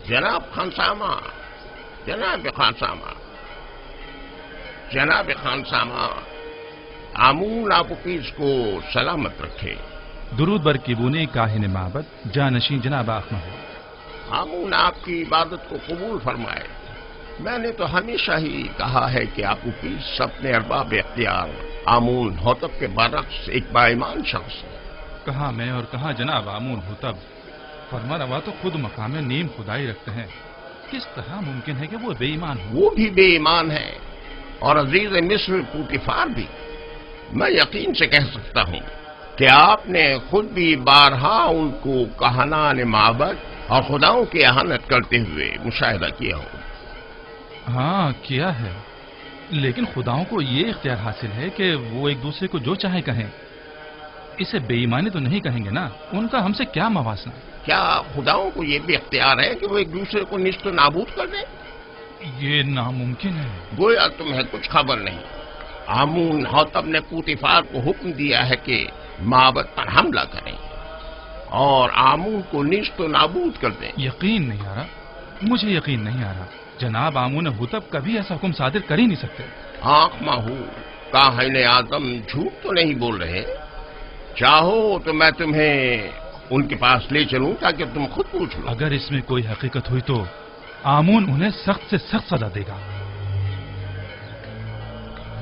جناب خانسامہ، جناب خانسامہ، جناب خانسامہ، آمون آپوپیس کو سلامت رکھے۔ درود بر کیبونی کاہن معبد جانشین جناب آخمہو۔ آمون آپ کی عبادت کو قبول فرمائے۔ میں نے تو ہمیشہ ہی کہا ہے کہ آپوپیس اپنے ارباب اختیار آمون ہوتب کے برعکس ایک باایمان شخص ہے۔ کہاں میں اور کہاں جناب آمون ہوتب، فرما روا تو خود مقام نیم خدائی رکھتے ہیں، کس طرح ممکن ہے کہ وہ بے ایمان ہو؟ وہ بھی بے ایمان ہے اور عزیز مصر پوتیفار بھی۔ میں یقین سے کہہ سکتا ہوں کہ آپ نے خود بھی بارہا ان کو کہنان معبد اور خداؤں کی اہانت کرتے ہوئے مشاہدہ کیا ہو۔ ہاں کیا ہے، لیکن خداؤں کو یہ اختیار حاصل ہے کہ وہ ایک دوسرے کو جو چاہے کہیں، اسے بے ایمانی تو نہیں کہیں گے نا، ان کا ہم سے کیا موازنہ؟ کیا خداؤں کو یہ بھی اختیار ہے کہ وہ ایک دوسرے کو نیست و نابود کر دیں؟ یہ ناممکن ہے۔ گویا تمہیں کچھ خبر نہیں۔ آمون ہوتب نے پوتیفار کو حکم دیا ہے کہ معبد پر حملہ کریں اور آمون کو نیست و نابود کر دیں۔ یقین نہیں آ رہا، مجھے یقین نہیں آ رہا، جناب آمون ہوتب کبھی ایسا حکم صادر کر ہی نہیں سکتے۔ آنکھ ماہو، کاہن اعظم جھوٹ تو نہیں بول رہے؟ چاہو تو میں تمہیں ان کے پاس لے چلوں تاکہ تم خود پوچھ لو۔ اگر اس میں کوئی حقیقت ہوئی تو آمون انہیں سخت سے سخت سزا دے گا۔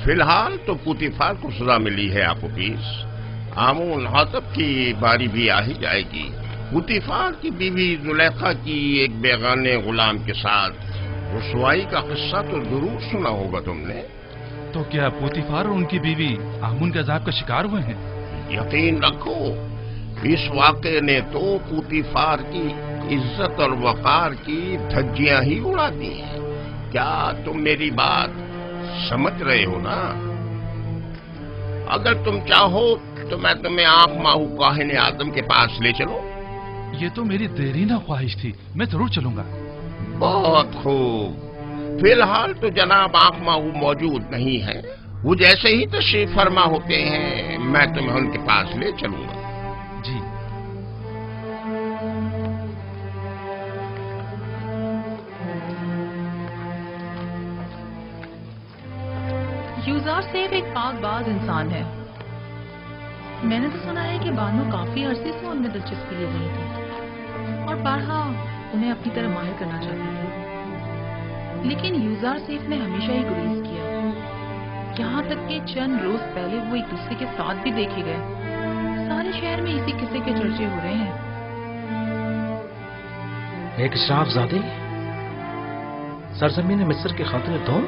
فی الحال تو پوتیفار کو سزا ملی ہے آپوپیس، آمون ہوتب کی باری بھی آ ہی جائے گی۔ پوتیفار کی بیوی زلیخا کی ایک بیگانے غلام کے ساتھ رسوائی کا قصہ تو ضرور سنا ہوگا تم نے۔ تو کیا پوتیفار اور ان کی بیوی آمون کے عذاب کا شکار ہوئے ہیں؟ یقین رکھو، اس واقعے نے تو پوتیفار کی عزت اور وقار کی دھجیاں ہی اڑا دی ہیں۔ کیا تم میری بات سمجھ رہے ہو نا؟ اگر تم چاہو تو میں تمہیں آنکھ ماہو کاہن اعظم کے پاس لے چلوں۔ یہ تو میری دیرینہ خواہش تھی، میں ضرور چلوں گا۔ بہت خوب، فی الحال تو جناب آنکھ ماہو موجود نہیں ہے، وہ جیسے ہی تشریف فرما ہوتے ہیں میں تمہیں ان کے پاس لے چلوں گا۔ جی۔ یوزار سیف ایک پاک باز انسان ہے۔ میں نے تو سنا ہے کہ بانو کافی عرصے سے ان میں دلچسپی لے رہی تھی اور بارہا انہیں اپنی طرح ماہر کرنا چاہتی تھی، لیکن یوزار سیف نے ہمیشہ ہی گریز کیا، یہاں تک کہ چند روز پہلے وہ ایک دوسرے کے ساتھ بھی دیکھے گئے۔ سارے شہر میں اسی قصے کے چرچے ہو رہے ہیں۔ ایک اشراف زادی سرزمین مصر کے خاطر دوم،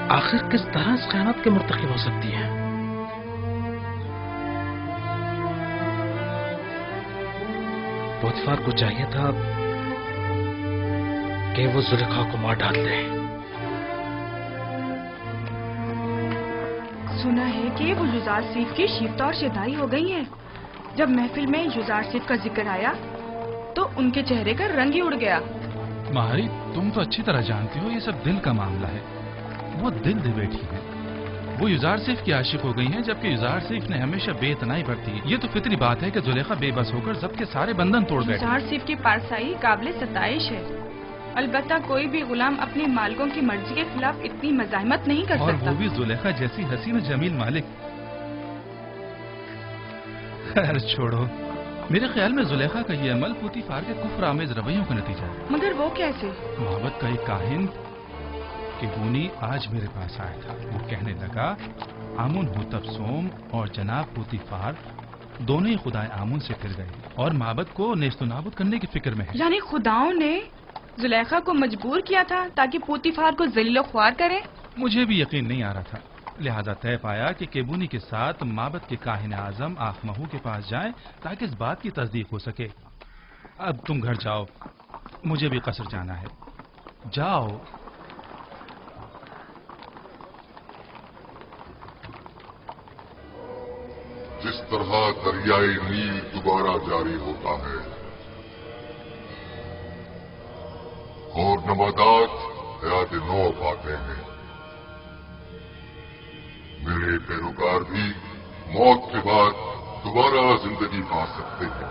آخر کس طرح اس خیانت کے مرتکب ہو سکتی ہے؟ پوتیفار کو چاہیے تھا کہ وہ زلیخا کو مار ڈال دے۔ سنا ہے کہ وہ یوزار سیف کی شیفتہ اور شیدائی ہو گئی ہیں۔ جب محفل میں یوزار سیف کا ذکر آیا تو ان کے چہرے کا رنگ ہی اڑ گیا۔ مہاری، تم تو اچھی طرح جانتی ہو یہ سب دل کا معاملہ ہے، وہ دل دے بیٹھی ہے، وہ یوزار سیف کی عاشق ہو گئی ہیں، جبکہ یوزار سیف نے ہمیشہ بے اتنائی برتی ہے۔ یہ تو فطری بات ہے کہ زلیخا بے بس ہو کر ضبط کے سارے بندھن توڑ بیٹھے۔ یوزار سیف کی پارسائی قابل ستائش ہے، البتہ کوئی بھی غلام اپنے مالکوں کی مرضی کے خلاف اتنی مزاحمت نہیں کر اور سکتا۔ وہ بھی زلیخا جیسی حسین و جمیل مالک۔ خیر چھوڑو، میرے خیال میں زلیخا کا یہ عمل پوتیفار کے کفر آمیز رویوں کا نتیجہ ہے۔ مگر وہ کیسے؟ معبد کا ایک کاہن کیبونی آج میرے پاس آیا تھا، وہ کہنے لگا آمون ہوتب سوم اور جناب پوتیفار دونوں ہی خدائے آمون سے پھر گئے اور معبد کو نیست و نابود کرنے کی فکر میں ہے۔ یعنی خداؤں نے زلیخا کو مجبور کیا تھا تاکہ پوتیفار کو ذلیل و خوار کرے؟ مجھے بھی یقین نہیں آ رہا تھا، لہذا طے پایا کہ کیبونی کے ساتھ معبد کے کاہن اعظم آخمہو کے پاس جائیں تاکہ اس بات کی تصدیق ہو سکے۔ اب تم گھر جاؤ، مجھے بھی قصر جانا ہے، جاؤ۔ جس طرح دریائے نیل دوبارہ جاری ہوتا ہے اور نباتات حیات نو پاتے ہیں، میرے پیروکار بھی موت کے بعد دوبارہ زندگی پا سکتے ہیں،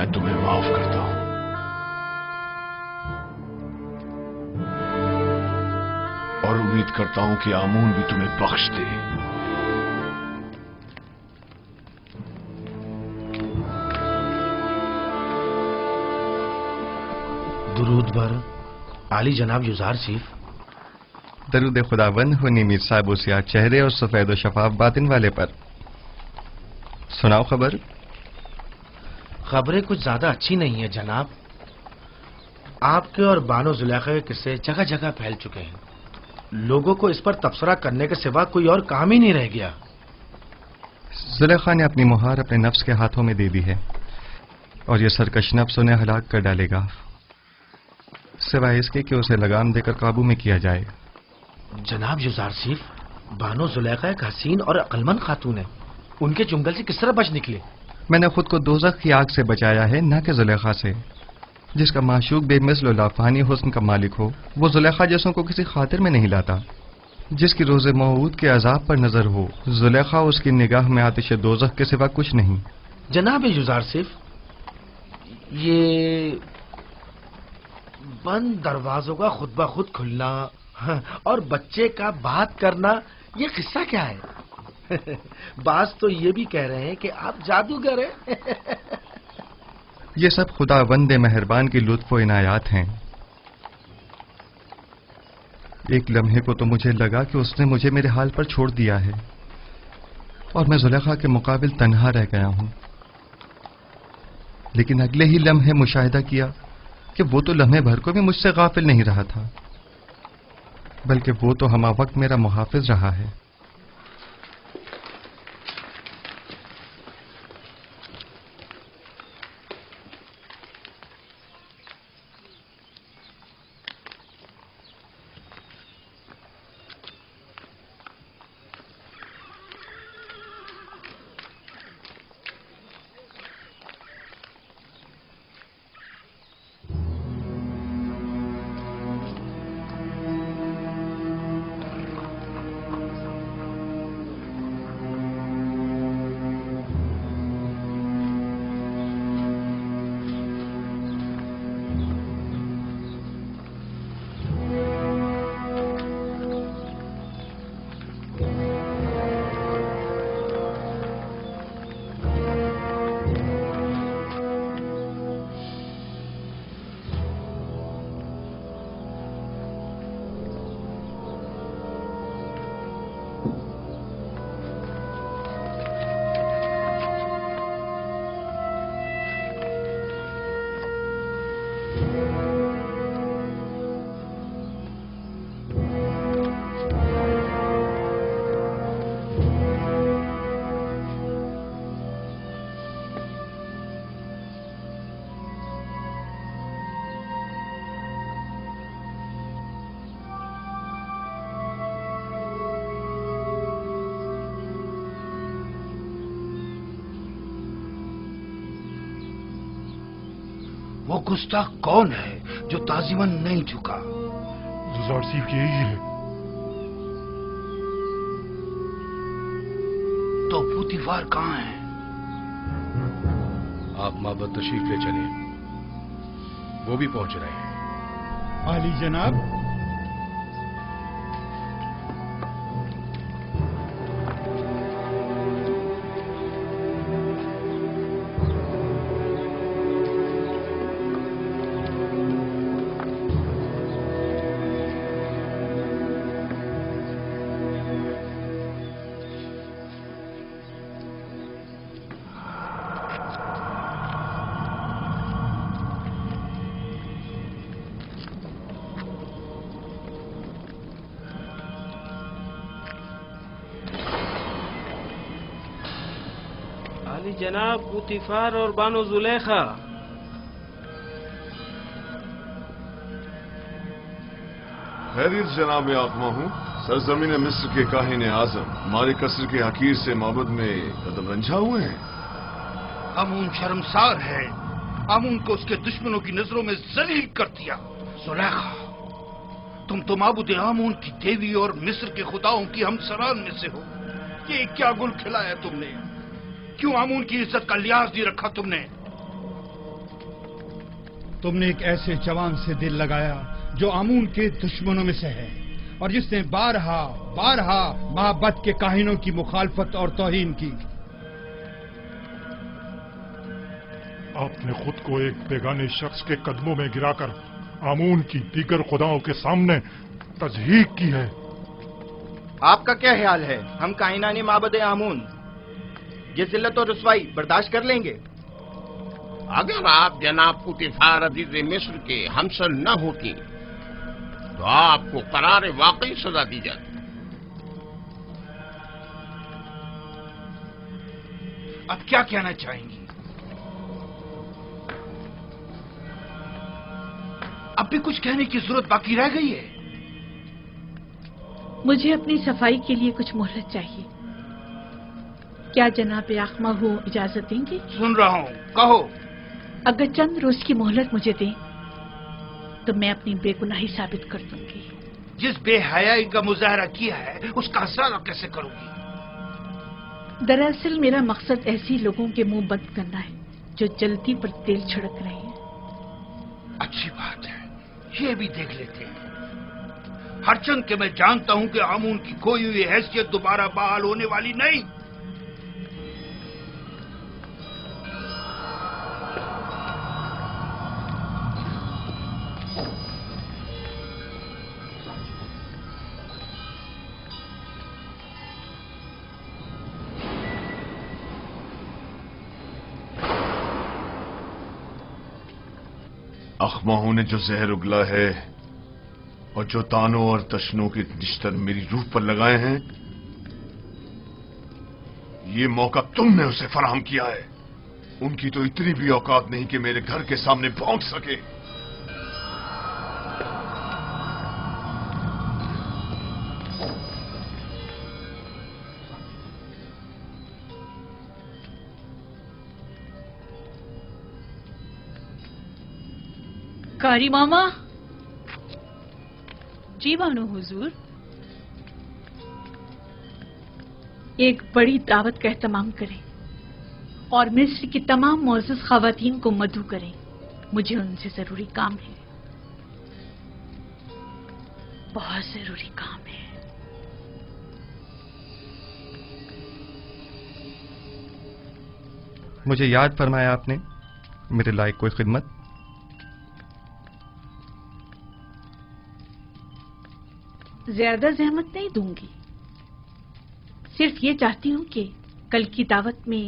میں تمہیں معاف کرتا ہوں. اور امید کرتا ہوں کہ آمون بھی تمہیں بخش دے. درود بر عالی جناب یوزار سیف. درود خداوند ہونی میر صاحب و سیاہ چہرے اور سفید و شفاف باطن والے پر. سناؤ خبر. خبریں کچھ زیادہ اچھی نہیں ہیں جناب. آپ کے اور بانو زلیخا کے قصے جگہ جگہ پھیل چکے ہیں. لوگوں کو اس پر تبصرہ کرنے کے سوا کوئی اور کام ہی نہیں رہ گیا. زلیخا نے اپنی مہار اپنے نفس کے ہاتھوں میں دے دی ہے اور یہ سرکش نفس انہیں ہلاک کر ڈالے گا، سوائے اس کے کہ اسے لگام دے کر قابو میں کیا جائے. جناب یوزار سیف، بانو زلیخا ایک حسین اور عقلمند خاتون ہے. ان کے چنگل سے کس طرح بچ نکلے؟ میں نے خود کو دوزخ کی آگ سے بچایا ہے، نہ کہ زلیخا سے. جس کا معشوق بے مثل و لافانی حسن کا مالک ہو وہ زلیخا جیسوں کو کسی خاطر میں نہیں لاتا. جس کی روز موعود کے عذاب پر نظر ہو، زلیخا اس کی نگاہ میں آتش دوزخ کے سوا کچھ نہیں. جناب یوزار سیف، یہ بند دروازوں کا خود بخود کھلنا اور بچے کا بات کرنا، یہ قصہ کیا ہے؟ بعض تو یہ بھی کہہ رہے ہیں کہ آپ جادوگر ہیں. یہ سب خدا وند مہربان کی لطف و عنایات ہیں. ایک لمحے کو تو مجھے لگا کہ اس نے مجھے میرے حال پر چھوڑ دیا ہے اور میں زلیخا کے مقابل تنہا رہ گیا ہوں. لیکن اگلے ہی لمحے مشاہدہ کیا کہ وہ تو لمحے بھر کو بھی مجھ سے غافل نہیں رہا تھا، بلکہ وہ تو ہمہ وقت میرا محافظ رہا ہے. وہ گستاخ کون ہے جو تعظیماً نہیں جھکا؟ یوزار سیف کی یہی ہے. تو پوتیفار کہاں ہے؟ آپ معبد تشریف لے چلیں، وہ بھی پہنچ رہے ہیں. عالی جناب، جناب پوتیفار اور بانو زلیخا. خیریت جناب آقما ہوں. سرزمین مصر کے کاہن اعظم ہمارے قصر کے حقیر سے معبد میں قدم رنجھا ہوئے ہیں. آمون شرمسار ہے. آمون کو اس کے دشمنوں کی نظروں میں ذلیل کر دیا. زلیخا، تم تو معبود آمون کی دیوی اور مصر کے خداؤں کی ہمسران میں سے ہو. یہ کیا گل کھلایا تم نے؟ کیوں آمون کی عزت کا لحاظ نہیں رکھا تم نے؟ تم نے ایک ایسے جوان سے دل لگایا جو آمون کے دشمنوں میں سے ہے اور جس نے بارہا بارہا محبت کے کاہنوں کی مخالفت اور توہین کی. آپ نے خود کو ایک بیگانے شخص کے قدموں میں گرا کر آمون کی دیگر خداؤں کے سامنے تضحیق کی ہے. آپ کا کیا خیال ہے؟ ہم کائنانی معبد آمون یہ ذلت اور رسوائی برداشت کر لیں گے؟ اگر آپ جناب پوتیفار عزیز مصر کے ہمسر نہ ہوتی تو آپ کو قرار واقعی سزا دی جاتی. اب کیا کہنا چاہیں گی؟ اب بھی کچھ کہنے کی ضرورت باقی رہ گئی ہے؟ مجھے اپنی صفائی کے لیے کچھ مہلت چاہیے. کیا جناب یاخما ہو اجازت دیں گے؟ سن رہا ہوں، کہو. اگر چند روز کی مہلت مجھے دیں تو میں اپنی بے گناہی ثابت کر دوں گی. جس بے حیائی کا مظاہرہ کیا ہے اس کا اثر کیسے کروں گی؟ دراصل میرا مقصد ایسی لوگوں کے منہ بند کرنا ہے جو جلدی پر تیل چھڑک رہے ہیں. اچھی بات ہے، یہ بھی دیکھ لیتے ہیں. ہرچند کہ میں جانتا ہوں کہ آمون کی کھوئی ہوئی حیثیت دوبارہ بحال ہونے والی نہیں. اخماہوں نے جو زہر اگلا ہے اور جو تانوں اور تشنوں کے نشتر میری روح پر لگائے ہیں، یہ موقع تم نے اسے فراہم کیا ہے. ان کی تو اتنی بھی اوقات نہیں کہ میرے گھر کے سامنے بھونک سکے. کاری ماما. جی بانو حضور. ایک بڑی دعوت کا اہتمام کریں اور مصر کی تمام معزز خواتین کو مدعو کریں. مجھے ان سے ضروری کام ہے، بہت ضروری کام ہے. مجھے یاد فرمایا آپ نے میرے لائق کوئی خدمت؟ زیادہ زحمت نہیں دوں گی، صرف یہ چاہتی ہوں کہ کل کی دعوت میں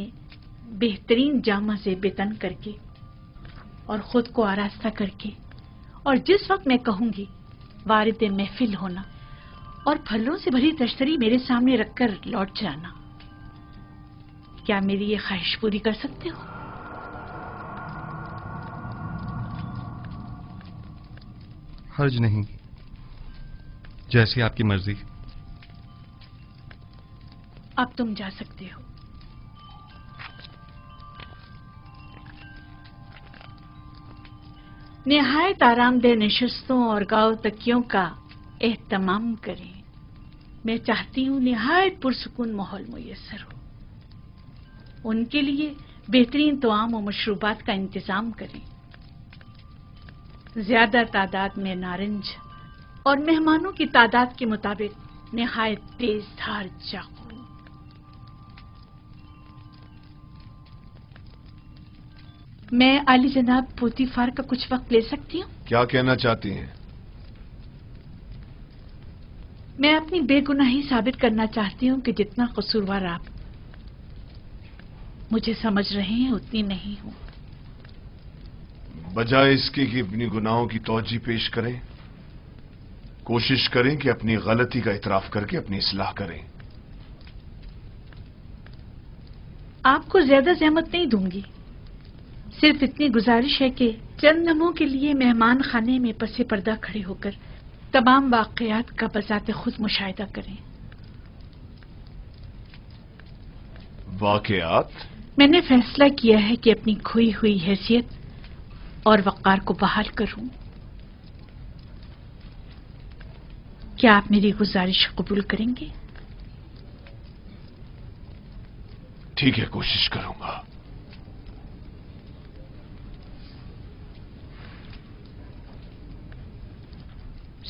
بہترین جامہ سے بےتن کر کے اور خود کو آراستہ کر کے اور جس وقت میں کہوں گی وارد محفل ہونا اور پھلوں سے بھری تشتری میرے سامنے رکھ کر لوٹ جانا. کیا میری یہ خواہش پوری کر سکتے ہو؟ حرج نہیں، جیسی آپ کی مرضی. اب تم جا سکتے ہو. نہایت آرام دہ نشستوں اور گاؤ تکیوں کا اہتمام کریں. میں چاہتی ہوں نہایت پرسکون ماحول میسر ہو. ان کے لیے بہترین طعام و مشروبات کا انتظام کریں. زیادہ تعداد میں نارنج اور مہمانوں کی تعداد کے مطابق نہایت تیز دھار چاقو. میں عالی جناب پوتیفار کا کچھ وقت لے سکتی ہوں؟ کیا کہنا چاہتی ہیں؟ میں اپنی بے گناہی ثابت کرنا چاہتی ہوں کہ جتنا قصوروار آپ مجھے سمجھ رہے ہیں اتنی نہیں ہوں. بجائے اس کے کہ اپنی گناہوں کی توجہ پیش کریں، کوشش کریں کہ اپنی غلطی کا اعتراف کر کے اپنی اصلاح کریں. آپ کو زیادہ زحمت نہیں دوں گی، صرف اتنی گزارش ہے کہ چند لمحوں کے لیے مہمان خانے میں پس پردہ کھڑے ہو کر تمام واقعات کا بذات خود مشاہدہ کریں. واقعات؟ میں نے فیصلہ کیا ہے کہ اپنی کھوئی ہوئی حیثیت اور وقار کو بحال کروں. کیا آپ میری گزارش قبول کریں گے؟ ٹھیک ہے، کوشش کروں گا.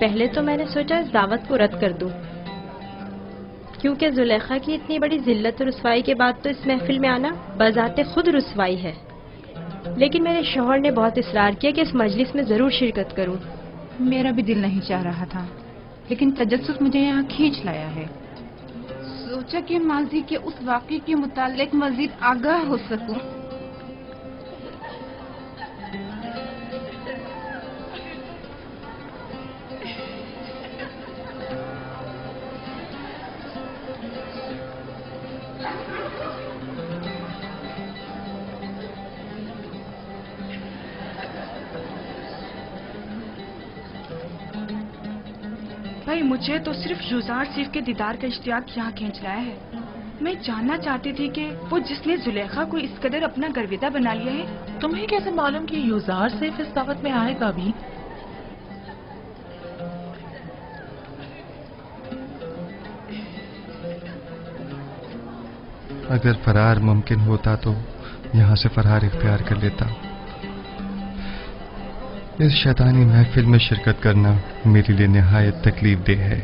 پہلے تو میں نے سوچا اس دعوت کو رد کر دوں، کیونکہ زلیخا کی اتنی بڑی ذلت و رسوائی کے بعد تو اس محفل میں آنا بذات خود رسوائی ہے، لیکن میرے شوہر نے بہت اصرار کیا کہ اس مجلس میں ضرور شرکت کروں۔ میرا بھی دل نہیں چاہ رہا تھا، لیکن تجسس مجھے یہاں کھینچ لایا ہے۔ سوچا کہ ماضی کے اس واقعے کے متعلق مزید آگاہ ہو سکوں۔ بھائی مجھے تو صرف یوزار سیف کے دیدار کا اشتیاق یہاں کھینچ لایا ہے۔ میں جاننا چاہتی تھی کہ وہ جس نے زلیخا کو اس قدر اپنا گرویدہ بنا لیا ہے، تمہیں کیسے معلوم کہ یوزار سیف اس دعوت میں آئے گا بھی؟ اگر فرار ممکن ہوتا تو یہاں سے فرار اختیار کر لیتا۔ اس شیطانی محفل میں شرکت کرنا میرے لیے نہایت تکلیف دہ ہے۔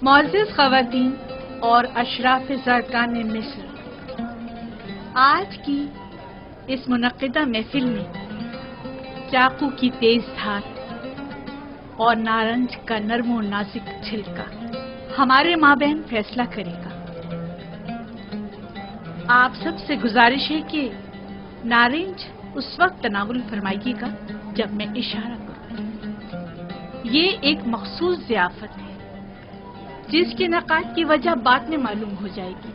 معزز خواتین اور اشراف زرکان مصر، آج کی اس منعقدہ محفل میں چاقو کی تیز دھار اور نارنج کا نرم و نازک چھلکا ہمارے مابین فیصلہ کرے گا۔ آپ سب سے گزارش ہے کہ نارنج اس وقت تناول فرمائیے گا جب میں اشارہ کروں۔ یہ ایک مخصوص ضیافت ہے جس کے انعقاد کی وجہ بعد میں معلوم ہو جائے گی۔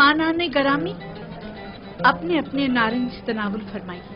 مہمانان گرامی اپنے اپنے نارنج تناول فرمائیے۔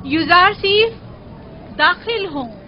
یوزارسیف داخل ہوں۔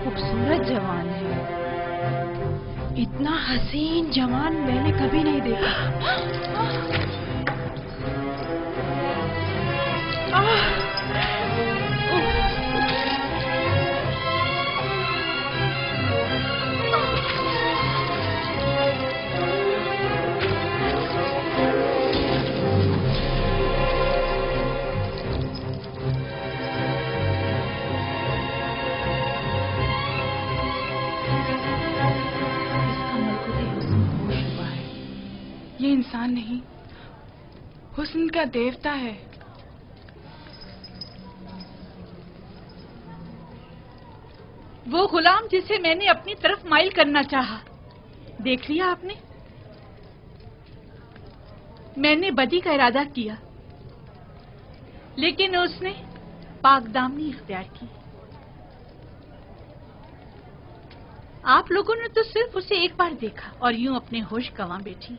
خوبصورت جوان ہے، اتنا حسین جوان میں نے کبھی نہیں دیکھا۔ یہ انسان نہیں، حسن کا دیوتا ہے۔ وہ غلام جسے میں نے اپنی طرف مائل کرنا چاہا، دیکھ لیا آپ نے؟ میں نے بدی کا ارادہ کیا، لیکن اس نے پاک دامنی اختیار کی۔ آپ لوگوں نے تو صرف اسے ایک بار دیکھا اور یوں اپنے ہوش گنوا بیٹھی،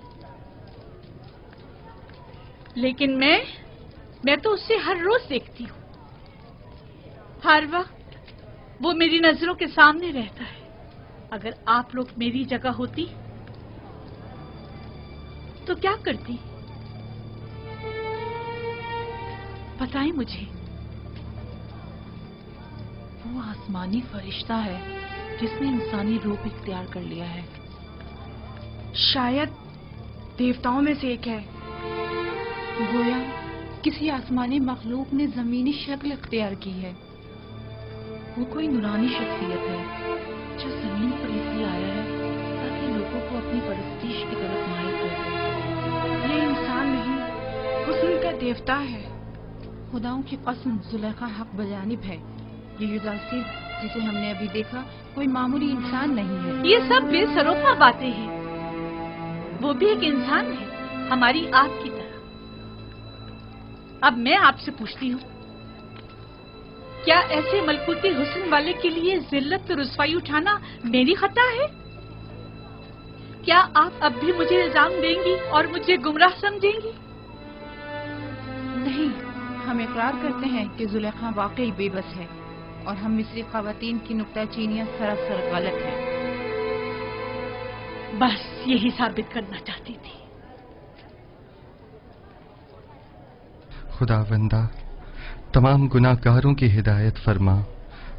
لیکن میں تو اسے ہر روز دیکھتی ہوں، ہر وقت وہ میری نظروں کے سامنے رہتا ہے۔ اگر آپ لوگ میری جگہ ہوتی تو کیا کرتی؟ بتائیں مجھے۔ وہ آسمانی فرشتہ ہے جس نے انسانی روپ اختیار کر لیا ہے۔ شاید دیوتاؤں میں سے ایک ہے، گویا کسی آسمانی مخلوق نے زمینی شکل اختیار کی ہے۔ وہ کوئی نورانی شخصیت ہے جو زمین پر اس لیے آیا ہے تاکہ لوگوں کو اپنی پرستش کی طرف مائل کر دے۔ یہ انسان نہیں، حسن کا دیوتا ہے۔ خداؤں کی قسم، زلیخا حق بجانب ہے۔ یہ یوزارسیف جسے ہم نے ابھی دیکھا کوئی معمولی انسان نہیں ہے۔ یہ سب بے سروپا باتیں ہیں۔ وہ بھی ایک انسان ہے، ہماری آپ کی طرح۔ اب میں آپ سے پوچھتی ہوں، کیا ایسے ملکوتی حسن والے کے لیے ذلت و رسوائی اٹھانا میری خطا ہے؟ کیا آپ اب بھی مجھے الزام دیں گی اور مجھے گمراہ سمجھیں گی؟ نہیں، ہم اقرار کرتے ہیں کہ زلیخا واقعی بے بس ہے اور ہم مصری خواتین کی نکتہ چینیاں سراسر غلط ہیں۔ بس یہی ثابت کرنا چاہتی تھی۔ خداوندہ تمام گناہ گاروں کی ہدایت فرما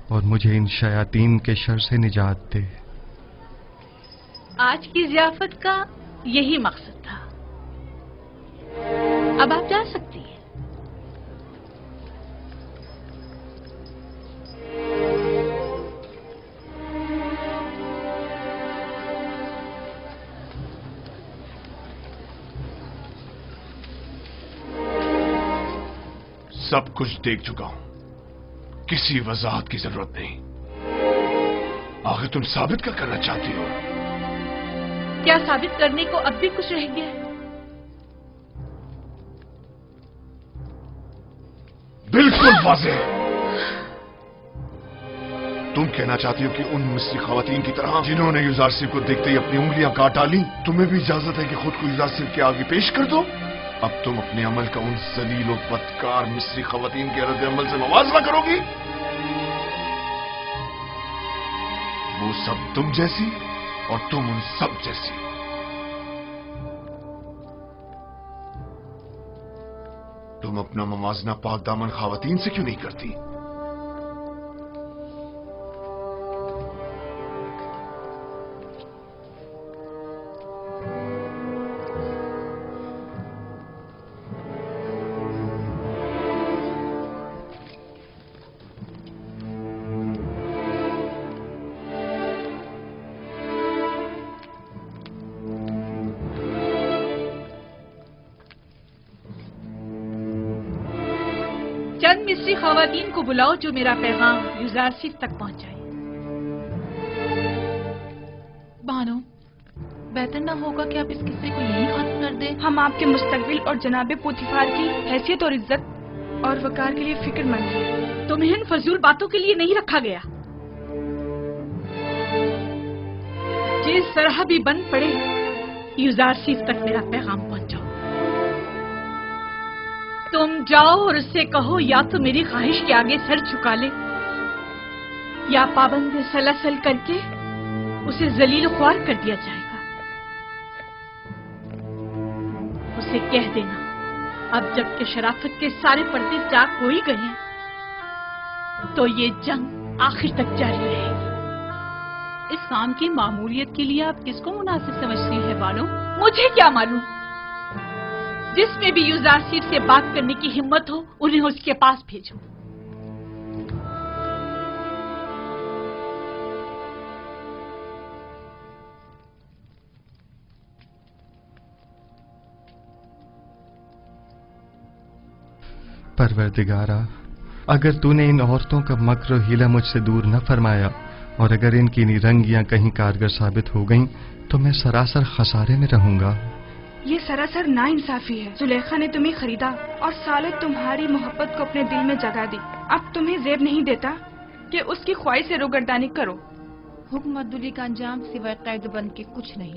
اور مجھے ان شیاطین کے شر سے نجات دے۔ آج کی ضیافت کا یہی مقصد تھا۔ اب آپ جا سکتی ہیں۔ سب کچھ دیکھ چکا ہوں، کسی وضاحت کی ضرورت نہیں۔ آخر تم ثابت کیا کرنا چاہتی ہو؟ کیا ثابت کرنے کو اب بھی کچھ رہ گیا ہے؟ بالکل واضح۔ تم کہنا چاہتی ہو کہ ان مصری خواتین کی طرح جنہوں نے یوزارسیف کو دیکھتے ہی اپنی انگلیاں کاٹ ڈالی، تمہیں بھی اجازت ہے کہ خود کو یوزارسیف کے آگے پیش کر دو؟ اب تم اپنے عمل کا ان ذلیل و بدکار مصری خواتین کے رد عمل سے موازنہ کرو گی؟ وہ سب تم جیسی اور تم ان سب جیسی۔ تم اپنا موازنہ پاک دامن خواتین سے کیوں نہیں کرتی؟ چند مصری خواتین کو بلاؤ جو میرا پیغام یوزارسیف تک پہنچائے۔ بانو، بہتر نہ ہوگا کہ آپ اس قصے کو یہیں ختم کر دیں؟ ہم آپ کے مستقبل اور جناب پوتیفار کی حیثیت اور عزت اور وقار کے لیے فکر مند ہیں۔ تمہیں ان فضول باتوں کے لیے نہیں رکھا گیا۔ جس طرح بھی بند پڑے یوزارسیف تک میرا پیغام پہنچاؤ۔ تم جاؤ اور اس سے کہو یا تو میری خواہش کے آگے سر جھکا لے یا پابند سلاسل کر کے اسے ذلیل و خوار کر دیا جائے گا۔ اسے کہہ دینا اب جب کہ شرافت کے سارے پردے چاک ہو ہی گئے ہیں تو یہ جنگ آخر تک جاری رہے گی۔ اس کام کی معمولیت کے لیے آپ کس کو مناسب سمجھتی ہیں بانو؟ مجھے کیا معلوم، جس میں بھی یوزارسیف سے بات کرنے کی ہمت ہو انہیں اس کے پاس بھیجو۔ پروردگارا، اگر تو نے ان عورتوں کا مکر و حیلہ مجھ سے دور نہ فرمایا اور اگر ان کی نرنگیاں کہیں کارگر ثابت ہو گئیں تو میں سراسر خسارے میں رہوں گا۔ یہ سراسر نا انصافی ہے۔ زلیخا نے تمہیں خریدا اور سالوں تمہاری محبت کو اپنے دل میں جگہ دی۔ اب تمہیں زیب نہیں دیتا کہ اس کی خواہش سے روگردانی کرو۔ حکم عدولی کا انجام سوائے قید بند کے کچھ نہیں۔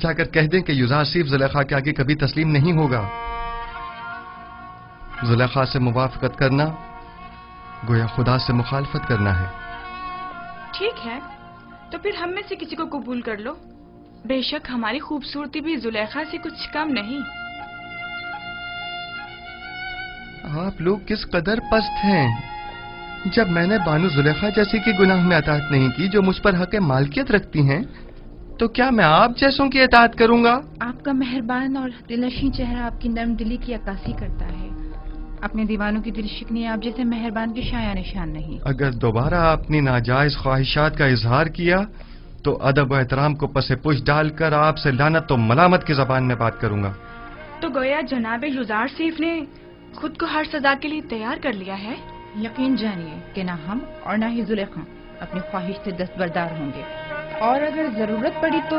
جا کر کہہ دیں کہ یوزارسیف زلیخا کے آگے کبھی تسلیم نہیں ہوگا۔ زلیخا سے موافقت کرنا گویا خدا سے مخالفت کرنا ہے۔ ٹھیک ہے، تو پھر ہم میں سے کسی کو قبول کر لو۔ بے شک ہماری خوبصورتی بھی زلیخا سے کچھ کم نہیں۔ آپ لوگ کس قدر پست ہیں۔ جب میں نے بانو زلیخا جیسی کی گناہ میں اطاعت نہیں کی جو مجھ پر حق مالکیت رکھتی ہیں، تو کیا میں آپ جیسوں کی اطاعت کروں گا؟ آپ کا مہربان اور دلنشین چہرہ آپ کی نرم دلی کی عکاسی کرتا ہے۔ اپنے دیوانوں کی دل شکنی آپ جیسے مہربان کے شایع نشان نہیں۔ اگر دوبارہ اپنی ناجائز خواہشات کا اظہار کیا تو ادب و احترام کو پس پش ڈال کر آپ سے لعنت و ملامت کی زبان میں بات کروں گا۔ تو گویا جناب یوزارسیف نے خود کو ہر سزا کے لیے تیار کر لیا ہے۔ یقین جانیے کہ نہ ہم اور نہ ہی زلیخا اپنی خواہش سے دستبردار ہوں گے، اور اگر ضرورت پڑی تو